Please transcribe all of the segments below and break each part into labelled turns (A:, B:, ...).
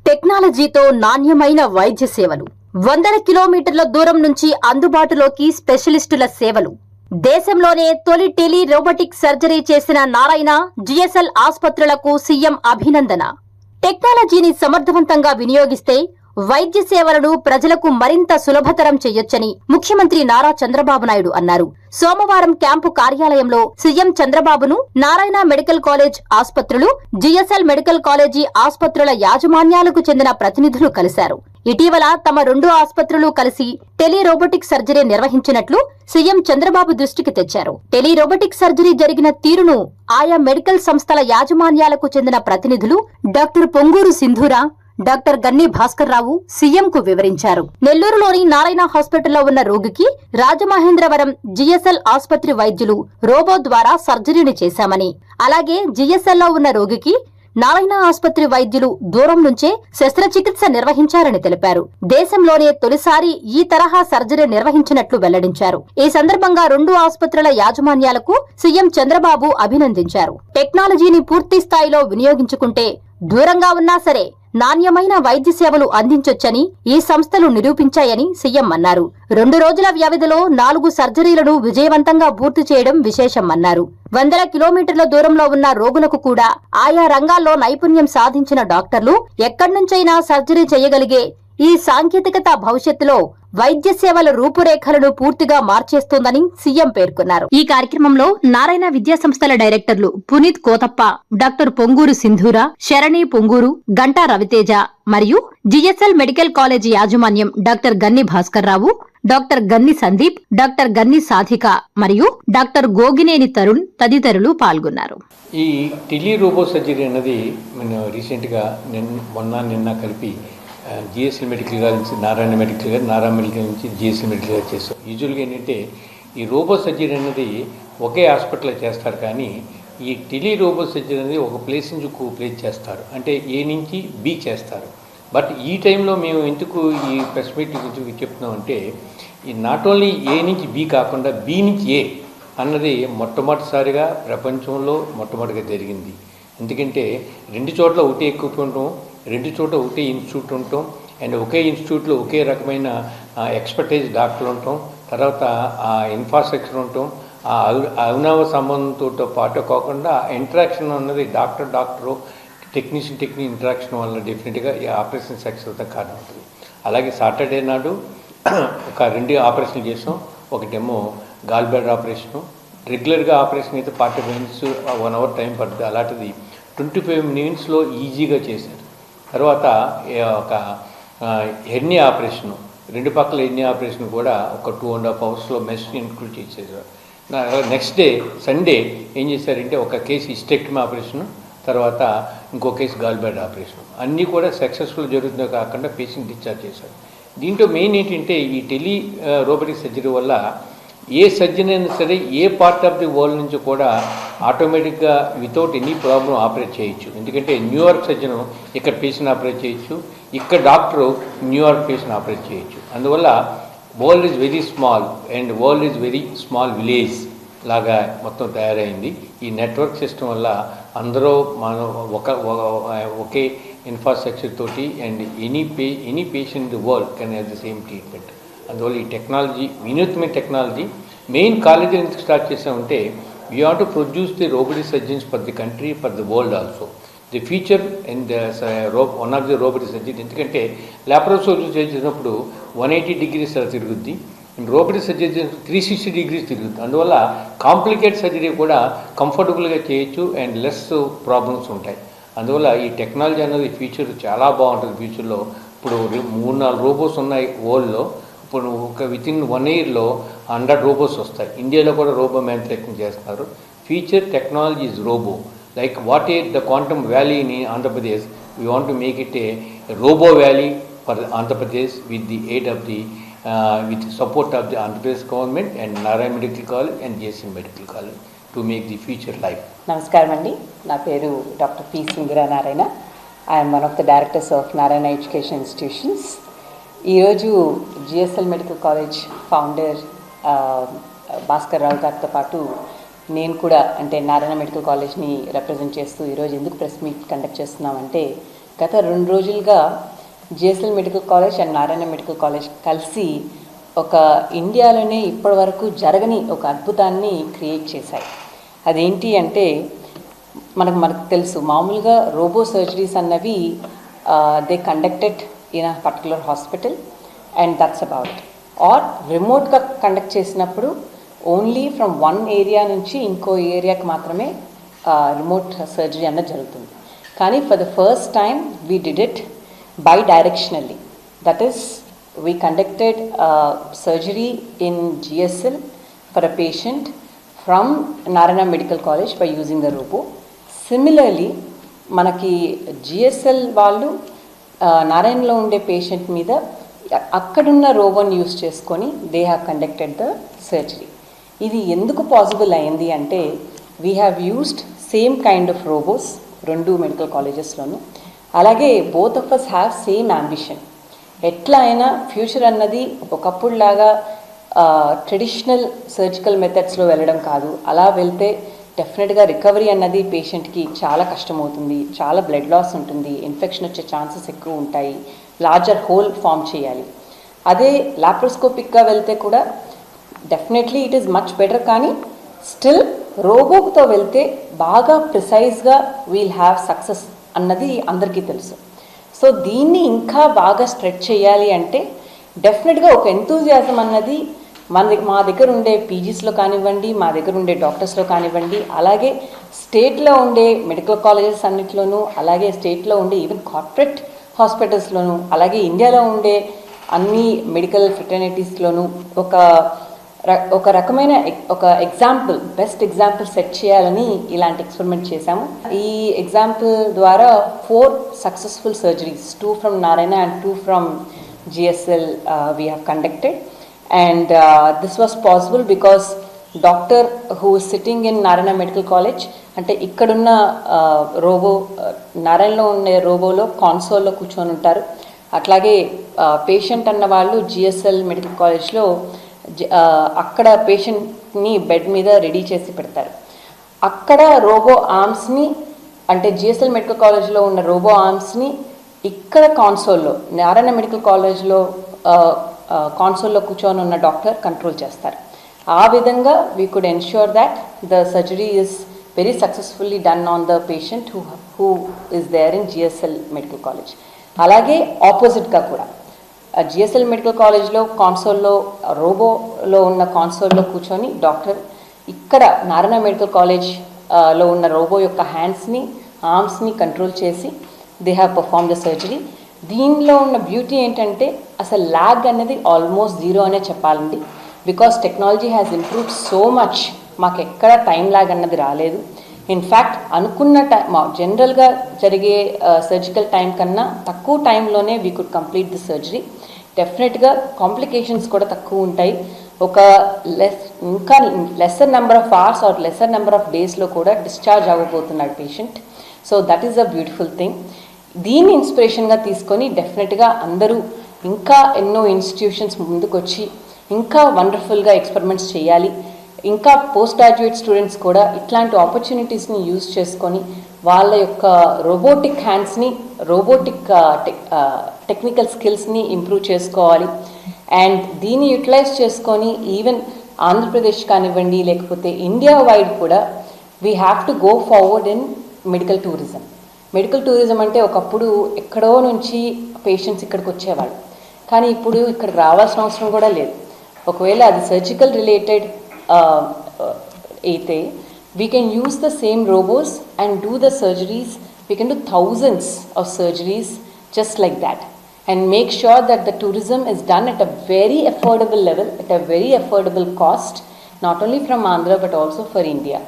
A: టెక్నాలజీతో నాణ్యమైన వైద్య సేవలు, వందల కిలోమీటర్ల దూరం నుంచి అందుబాటులోకి స్పెషలిస్టుల సేవలు. దేశంలోనే తొలి టెలి రోబోటిక్ సర్జరీ చేసిన నారాయణ జిఎస్ఎల్ ఆసుపత్రులకు సీఎం అభినందన. టెక్నాలజీని సమర్థవంతంగా వినియోగిస్తే వైద్య సేవలను ప్రజలకు మరింత సులభతరం చేయొచ్చని ముఖ్యమంత్రి నారా చంద్రబాబు నాయుడు అన్నారు. సోమవారం క్యాంపు కార్యాలయంలో సీఎం చంద్రబాబును నారాయణ మెడికల్ కాలేజ్ ఆసుపత్రులు, జిఎస్ఎల్ మెడికల్ కాలేజీ ఆసుపత్రుల యాజమాన్యాలకు చెందిన ప్రతినిధులు కలిశారు. ఇటీవల తమ రెండు ఆసుపత్రులు కలిసి టెలి రోబోటిక్ సర్జరీ నిర్వహించినట్లు సీఎం చంద్రబాబు దృష్టికి తెచ్చారు. టెలి రోబోటిక్ సర్జరీ జరిగిన తీరును ఆయా మెడికల్ సంస్థల యాజమాన్యాలకు చెందిన ప్రతినిధులు డాక్టర్ పొంగూరు సింధూరా, డాక్టర్ గన్ని భాస్కర్ రావు సీఎంకు వివరించారు. నెల్లూరులోని నారాయణ హాస్పిటల్లో ఉన్న రోగికి రాజమహేంద్రవరం జిఎస్ఎల్ ఆసుపత్రి వైద్యులు రోబో ద్వారా సర్జరీని చేశామని, అలాగే జిఎస్ఎల్లో ఉన్న రోగికి నారాయణ ఆసుపత్రి వైద్యులు దూరం నుంచే శస్త్రచికిత్స నిర్వహించారని తెలిపారు. దేశంలోనే తొలిసారి ఈ తరహా సర్జరీ నిర్వహించినట్లు వెల్లడించారు. ఈ సందర్భంగా రెండు ఆసుపత్రుల యాజమాన్యాలకు సీఎం చంద్రబాబు అభినందించారు. టెక్నాలజీని పూర్తి స్థాయిలో వినియోగించుకుంటే దూరంగా ఉన్నా సరే నాణ్యమైన వైద్య సేవలు అందించొచ్చని ఈ సంస్థలు నిరూపించాయని సీఎం అన్నారు. 2 రోజుల వ్యవధిలో 4 సర్జరీలను విజయవంతంగా పూర్తి చేయడం విశేషమన్నారు. వందల కిలోమీటర్ల దూరంలో ఉన్న రోగులకు కూడా ఆయా రంగాల్లో నైపుణ్యం సాధించిన డాక్టర్లు ఎక్కడి నుంచైనా సర్జరీ చేయగలిగే ఈ సాంకేతికత భవిష్యత్తులో వైద్య సేవల రూపురేఖలను పూర్తిగా మార్చేస్తోందని సీఎం పేర్కొన్నారు. ఈ కార్యక్రమంలో నారాయణ విద్యా సంస్థల డైరెక్టర్లు పునీత్ కోతప్ప, డాక్టర్ పొంగూరు సింధూరా, శరణి పొంగూరు, గంటా రవితేజ మరియు జిఎస్ఎల్ మెడికల్ కాలేజీ యాజమాన్యం డాక్టర్ గన్ని భాస్కర్ రావు, డాక్టర్ గన్ని సందీప్, డాక్టర్ గన్ని సాధిక మరియు డాక్టర్ గోగినేని తరుణ్ తదితరులు పాల్గొన్నారు.
B: ఈ టెలి రోబో సర్జరీ అన్నది మనం రీసెంట్గా నిన్న కలిపి జిఎస్ఎల్ మెడికల్ కాలేజ్ నుంచి నారాయణ మెడికల్ నుంచి జిఎస్ఎల్ మెడికల్ కాలేజ్ చేస్తాం. యూజువల్గా ఏంటంటే ఈ రోబో సర్జరీ అనేది ఒకే హాస్పిటల్లో చేస్తారు, కానీ ఈ టెలి రోబో సర్జరీ అనేది ఒక ప్లేస్ నుంచి ఒక ప్లేస్ చేస్తారు, అంటే ఏ నుంచి బి చేస్తారు. బట్ ఈ టైంలో మేము ఎందుకు ఈ ప్రెస్ మీట్ గురించి చెప్తున్నామంటే, ఈ నాట్ ఓన్లీ ఏ నుంచి బి కాకుండా బి నుంచి ఏ అన్నది మొట్టమొదటిసారిగా ప్రపంచంలో మొట్టమొదటిగా జరిగింది. ఎందుకంటే 2 చోట్ల ఒకటే ఎక్విప్మెంట్, 2 చోట్ల ఒకటే ఇన్స్టిట్యూట్ ఉంటాం, అండ్ ఒకే ఇన్స్టిట్యూట్లో ఒకే రకమైన ఎక్స్పర్టైజ్ డాక్టర్లు ఉంటాం, తర్వాత ఆ ఇన్ఫ్రాస్ట్రక్చర్ ఉంటాం. ఆ అవినావ సంబంధంతో పాటు కాకుండా ఇంటరాక్షన్ అన్నది డాక్టరు టెక్నీషియన్ ఇంటరాక్షన్ వల్ల డెఫినెట్గా ఈ ఆపరేషన్ సక్సెస్ కారణం అవుతుంది. అలాగే సాటర్డే నాడు ఒక 2 ఆపరేషన్లు చేసాం. ఒకటేమో గాల్ బ్లాడర్ ఆపరేషను. రెగ్యులర్గా ఆపరేషన్ అయితే 45 minutes 1 hour టైం పడుతుంది, అలాంటిది 25 minutesలో ఈజీగా చేశారు. తర్వాత ఒక హెర్నియా ఆపరేషను, 2 పక్కల హెర్నియా ఆపరేషన్ కూడా ఒక 2.5 hours మెష్ ఇంక్లూడ్ చేసేసారు. నెక్స్ట్ డే సండే ఏం చేశారంటే ఒక కేసు హిస్టెక్టమీ ఆపరేషను, తర్వాత ఇంకో కేసు గాల్ బ్లాడర్ ఆపరేషన్. అన్నీ కూడా సక్సెస్ఫుల్ జరుగుతుందో కాకుండా పేషెంట్ డిశ్చార్జ్ చేశారు. దీంట్లో మెయిన్ ఏంటంటే ఈ టెలి రోబోటిక్ సర్జరీ వల్ల ఏ సర్జన్ అయినా సరే ఏ పార్ట్ ఆఫ్ ది వరల్డ్ నుంచి కూడా ఆటోమేటిక్గా వితౌట్ ఎనీ ప్రాబ్లం ఆపరేట్ చేయొచ్చు. ఎందుకంటే న్యూయార్క్ సర్జన్ ఇక్కడ పేషెంట్ ఆపరేట్ చేయొచ్చు, ఇక్కడ డాక్టరు న్యూయార్క్ పేషెంట్ ఆపరేట్ చేయొచ్చు. అందువల్ల world is very small and world is very small village లాగా మొత్తం తయారైంది. ఈ నెట్వర్క్ సిస్టమ్ వల్ల అందరూ మనం ఒకే ఇన్ఫ్రాస్ట్రక్చర్ తోటి and any patient in the world can have the same treatment. అందువల్ల ఈ టెక్నాలజీ వినూత్నమైన టెక్నాలజీ. మెయిన్ కాలేజీ ఎందుకు స్టార్ట్ చేసామంటే we want to produce the robotic surgeons for the country, for the world also. The future and one of the robotic surgery. ఎందుకంటే laparoscopy చేసినప్పుడు 180 degrees తిరుగుద్ది, robotic surgery 360 degrees తిరుగుద్ది. అందువల్ల complicate surgery కూడా కంఫర్టబుల్గా చేయొచ్చు and less problems ఉంటాయి. అందువల్ల ఈ technology అనేది ఫ్యూచర్ చాలా బాగుంటుంది. ఫ్యూచర్లో ఇప్పుడు 3-4 రోబోస్ ఉన్నాయి వరల్డ్లో. ఇప్పుడు ఒక వితిన్ 1 yearలో 100 రోబోస్ వస్తాయి. ఇండియాలో కూడా రోబో మ్యానుఫ్యాక్చరింగ్ చేస్తున్నారు. Future technology is robo. Like what is the quantum valley in Andhra Pradesh, we want to make it a robo valley for Andhra Pradesh with the aid of the with support of the Andhra Pradesh government and Narayana Medical College and JSM Medical College to make the future life.
C: నమస్కారం అండి, నా పేరు doctor P Sindhura Narayana. I'm one of the directors of Narayana education institutions. ఈరోజు GSL medical college founder Bhaskar Rao గారితో పాటు నేను కూడా అంటే నారాయణ మెడికల్ కాలేజ్ని రిప్రజెంట్ చేస్తూ ఈరోజు ఎందుకు ప్రెస్ మీట్ కండక్ట్ చేస్తున్నామంటే గత 2 రోజులుగా GSL medical college and Narayana medical college కలిసి ఒక ఇండియాలోనే ఇప్పటి వరకు జరగని ఒక అద్భుతాన్ని క్రియేట్ చేశాయి. అదేంటి అంటే మనకు తెలుసు, మామూలుగా రోబో సర్జరీస్ అన్నవి they conducted in a particular hospital and that's about it. Or రిమోట్గా కండక్ట్ చేసినప్పుడు ఓన్లీ ఫ్రమ్ వన్ ఏరియా నుంచి ఇంకో ఏరియాకి మాత్రమే రిమోట్ సర్జరీ అన్నది జరుగుతుంది. కానీ for the first time we did it bidirectionally. That is we conducted surgery in GSL for a patient from Narayana Medical College by using the robo. Similarly, మనకి GSL వాళ్ళు నారాయణలో ఉండే patient మీద అక్కడున్న రోబోని యూస్ చేసుకొని they have conducted the surgery. ఇది ఎందుకు పాసిబుల్ అయింది అంటే we have used same kind of robos 2 medical కాలేజెస్లోనూ. అలాగే both of us have same ambition. ఎట్లా అయినా ఫ్యూచర్ అన్నది ఒకప్పుడులాగా ట్రెడిషనల్ సర్జికల్ మెథడ్స్లో వెళ్ళడం కాదు. అలా వెళ్తే డెఫినెట్గా రికవరీ అన్నది పేషెంట్కి చాలా కష్టమవుతుంది, చాలా బ్లడ్ లాస్ ఉంటుంది, ఇన్ఫెక్షన్ వచ్చే ఛాన్సెస్ ఎక్కువ ఉంటాయి, లార్జర్ హోల్ ఫామ్ చేయాలి. అదే లాప్రోస్కోపిక్గా వెళ్తే కూడా definitely it is much better. కానీ స్టిల్ రోబోతో వెళ్తే బాగా ప్రిసైజ్గా వీల్ హ్యావ్ సక్సెస్ అన్నది అందరికీ తెలుసు. సో దీన్ని ఇంకా బాగా స్ప్రెడ్ చేయాలి అంటే డెఫినెట్గా ఒక ఎంతూజియాజం అన్నది మా దగ్గర ఉండే పీజీస్లో కానివ్వండి, మా దగ్గర ఉండే డాక్టర్స్లో కానివ్వండి, అలాగే స్టేట్లో ఉండే మెడికల్ కాలేజెస్ అన్నిట్లోనూ, అలాగే స్టేట్లో ఉండే ఈవెన్ కార్పొరేట్ హాస్పిటల్స్లోనూ, అలాగే ఇండియాలో ఉండే అన్ని మెడికల్ ఫ్రెటర్నిటీస్లోనూ ఒక రకమైన ఒక ఎగ్జాంపుల్, బెస్ట్ ఎగ్జాంపుల్ సెట్ చేయాలని ఇలాంటి ఎక్స్పెరిమెంట్ చేశాము. ఈ ఎగ్జాంపుల్ ద్వారా 4 successful surgeries, 2 from Narayana and 2 from GSL we have conducted. And this was possible because doctor who is sitting in Narayana Medical College, అంటే ఇక్కడున్న రోబో నారాయణలో ఉండే రోబోలో కాన్సోల్లో కూర్చొని ఉంటారు. అట్లాగే పేషెంట్ అన్న వాళ్ళు GSL మెడికల్ కాలేజ్లో అక్కడ పేషెంట్ని బెడ్ మీద రెడీ చేసి పెడతారు. అక్కడ రోబో ఆర్మ్స్ని, అంటే GSL మెడికల్ కాలేజ్లో ఉన్న రోబో ఆర్మ్స్ని ఇక్కడ కాన్సోల్లో నారాయణ మెడికల్ కాలేజ్లో కాన్సోల్లో కూర్చొని ఉన్న డాక్టర్ కంట్రోల్ చేస్తారు. ఆ విధంగా we could ensure that the surgery is very successfully done on the patient who is there in GSL medical college. అలాగే ఆపోజిట్గా కూడా GSL మెడికల్ కాలేజ్లో కాన్సోల్లో రోబోలో ఉన్న కాన్సోల్లో కూర్చొని డాక్టర్ ఇక్కడ నారాయణ మెడికల్ కాలేజ్లో ఉన్న రోబో యొక్క హ్యాండ్స్ని, ఆర్మ్స్ని కంట్రోల్ చేసి they have perform the surgery. దీనిలో ఉన్న బ్యూటీ ఏంటంటే అసలు ల్యాగ్ అనేది ఆల్మోస్ట్ 0 అనే చెప్పాలండి. Because technology has improved so much, మాకు ఎక్కడ టైం ల్యాగ్ అన్నది రాలేదు. ఇన్ఫ్యాక్ట్ అనుకున్న జనరల్గా జరిగే సర్జికల్ టైం కన్నా తక్కువ టైంలోనే we could complete the surgery. డెఫినెట్గా కాంప్లికేషన్స్ కూడా తక్కువ ఉంటాయి. ఇంకా lesser number of hours or lesser number of డేస్లో కూడా డిశ్చార్జ్ అవ్వబోతున్నాడు patient. So that is a beautiful thing. దీన్ని ఇన్స్పిరేషన్గా తీసుకొని డెఫినెట్గా అందరూ ఇంకా ఎన్నో ఇన్స్టిట్యూషన్స్ ముందుకొచ్చి ఇంకా వండర్ఫుల్గా ఎక్స్పెరిమెంట్స్ చేయాలి. ఇంకా పోస్ట్ గ్రాడ్యుయేట్ స్టూడెంట్స్ కూడా ఇట్లాంటి ఆపర్చునిటీస్ని యూజ్ చేసుకొని వాళ్ళ యొక్క రోబోటిక్ హ్యాండ్స్ని, రోబోటిక్ టెక్నికల్ స్కిల్స్ని ఇంప్రూవ్ చేసుకోవాలి. అండ్ దీన్ని యూటిలైజ్ చేసుకొని ఈవెన్ ఆంధ్రప్రదేశ్ కానివ్వండి, లేకపోతే ఇండియా వైడ్ కూడా we have to go forward in medical tourism. Medical tourism అంటే ఒకప్పుడు ఎక్కడో నుంచి పేషెంట్స్ ఇక్కడికి వచ్చేవాళ్ళు, కానీ ఇప్పుడు ఇక్కడికి రావాల్సిన అవసరం కూడా లేదు. ఒకవేళ అది సర్జికల్ రిలేటెడ్ అయితే we can use the same robots and do the surgeries. We can do thousands of surgeries just like that and make sure that the tourism is done at a very affordable level, at a very affordable cost, not only from Andhra but also for India.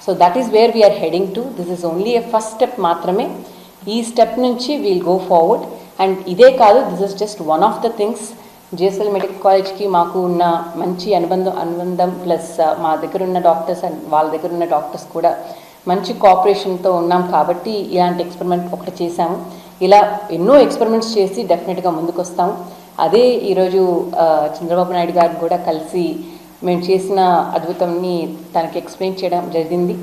C: So that is where we are heading to. This is only a first step matrame. Ee step nunchi we'll go forward. And ide kaadu, this is just one of the things. GSL medical కాలేజ్కి మాకు ఉన్న మంచి అనుబంధం plus మా దగ్గర ఉన్న doctors and వాళ్ళ దగ్గర ఉన్న డాక్టర్స్ కూడా మంచి కోఆపరేషన్తో ఉన్నాం కాబట్టి ఇలాంటి ఎక్స్పెరిమెంట్ ఒకటి చేశాము. ఇలా ఎన్నో ఎక్స్పెరిమెంట్స్ చేసి డెఫినెట్గా ముందుకు వస్తాము. అదే ఈరోజు చంద్రబాబు నాయుడు గారిని కూడా కలిసి మేము చేసిన అద్భుతంని తనకి ఎక్స్ప్లెయిన్ చేయడం జరిగింది.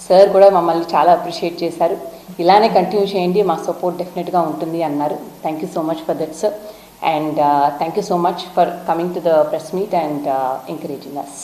C: సార్ కూడా మమ్మల్ని చాలా అప్రిషియేట్ చేశారు. ఇలానే కంటిన్యూ చేయండి, మా సపోర్ట్ డెఫినెట్గా ఉంటుంది అన్నారు. Thank you so much for that sir, and thank you so much for coming to the press meet and encouraging us.